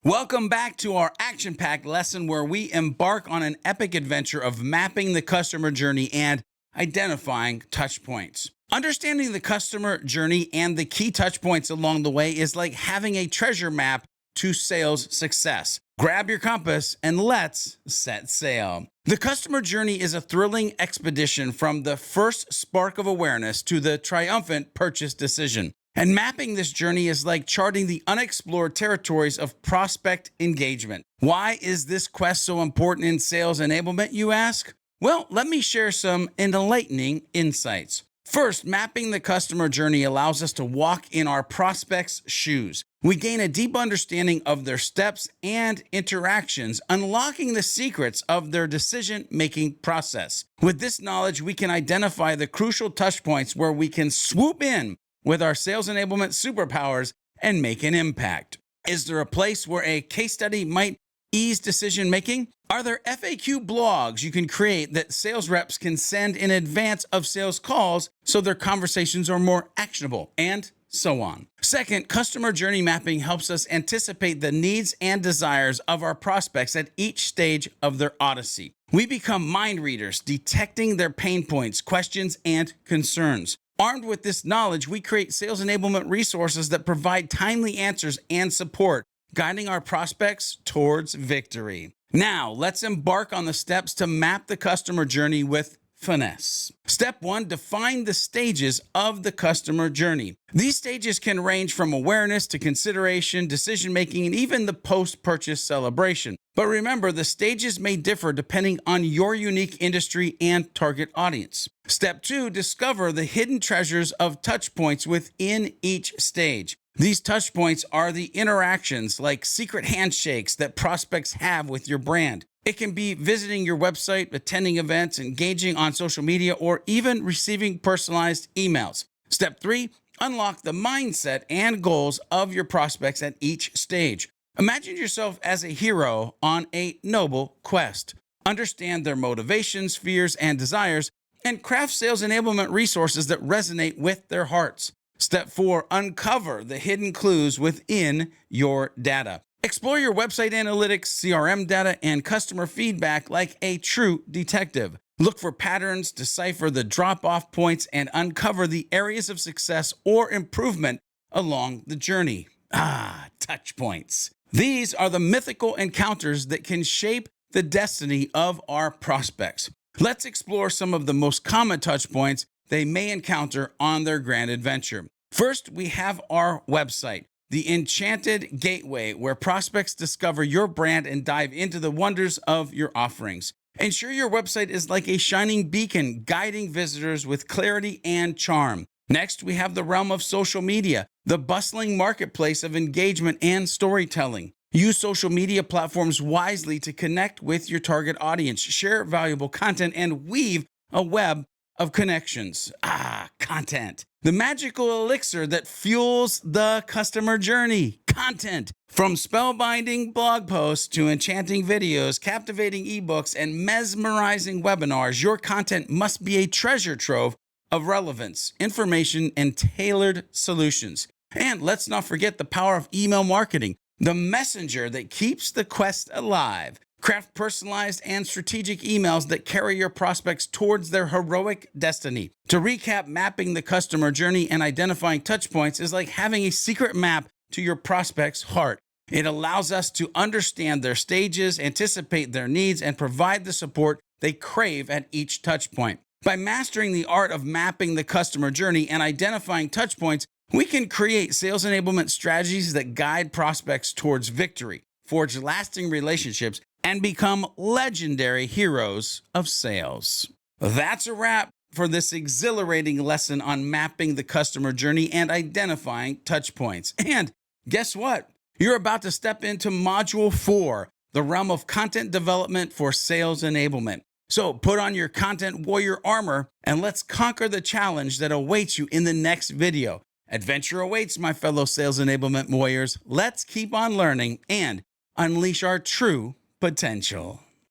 Welcome back to our action-packed lesson where we embark on an epic adventure of mapping the customer journey and identifying touch points. Understanding the customer journey and the key touch points along the way is like having a treasure map to sales success. Grab your compass and let's set sail. The customer journey is a thrilling expedition from the first spark of awareness to the triumphant purchase decision. And mapping this journey is like charting the unexplored territories of prospect engagement. Why is this quest so important in sales enablement, you ask? Well, let me share some enlightening insights. First, mapping the customer journey allows us to walk in our prospects' shoes. We gain a deep understanding of their steps and interactions, unlocking the secrets of their decision-making process. With this knowledge, we can identify the crucial touch points where we can swoop in with our sales enablement superpowers and make an impact. Is there a place where a case study might ease decision making? Are there FAQ blogs you can create that sales reps can send in advance of sales calls so their conversations are more actionable? And so on. Second, customer journey mapping helps us anticipate the needs and desires of our prospects at each stage of their odyssey. We become mind readers, detecting their pain points, questions, and concerns. Armed with this knowledge, we create sales enablement resources that provide timely answers and support, guiding our prospects towards victory. Now, let's embark on the steps to map the customer journey with finesse. Step 1, define the stages of the customer journey. These stages can range from awareness to consideration, decision-making, and even the post-purchase celebration. But remember, the stages may differ depending on your unique industry and target audience. Step 2, discover the hidden treasures of touch points within each stage. These touch points are the interactions like secret handshakes that prospects have with your brand. It can be visiting your website, attending events, engaging on social media, or even receiving personalized emails. Step 3, unlock the mindset and goals of your prospects at each stage. Imagine yourself as a hero on a noble quest. Understand their motivations, fears, and desires, and craft sales enablement resources that resonate with their hearts. Step 4, uncover the hidden clues within your data. Explore your website analytics, CRM data, and customer feedback like a true detective. Look for patterns, decipher the drop-off points, and uncover the areas of success or improvement along the journey. Touch points. These are the mythical encounters that can shape the destiny of our prospects. Let's explore some of the most common touch points they may encounter on their grand adventure. First, we have our website, the enchanted gateway where prospects discover your brand and dive into the wonders of your offerings. Ensure your website is like a shining beacon, guiding visitors with clarity and charm. Next, we have the realm of social media, the bustling marketplace of engagement and storytelling. Use social media platforms wisely to connect with your target audience, share valuable content, and weave a web of connections. Content. The magical elixir that fuels the customer journey. Content. From spellbinding blog posts to enchanting videos, captivating ebooks, and mesmerizing webinars, your content must be a treasure trove of relevance, information, and tailored solutions. And let's not forget the power of email marketing, the messenger that keeps the quest alive. Craft personalized and strategic emails that carry your prospects towards their heroic destiny. To recap, mapping the customer journey and identifying touch points is like having a secret map to your prospect's heart. It allows us to understand their stages, anticipate their needs, and provide the support they crave at each touch point. By mastering the art of mapping the customer journey and identifying touch points, we can create sales enablement strategies that guide prospects towards victory, forge lasting relationships, and become legendary heroes of sales. That's a wrap for this exhilarating lesson on mapping the customer journey and identifying touch points. And guess what? You're about to step into Module 4, the realm of content development for sales enablement. So put on your content warrior armor and let's conquer the challenge that awaits you in the next video. Adventure awaits, my fellow sales enablement warriors. Let's keep on learning and unleash our true potential.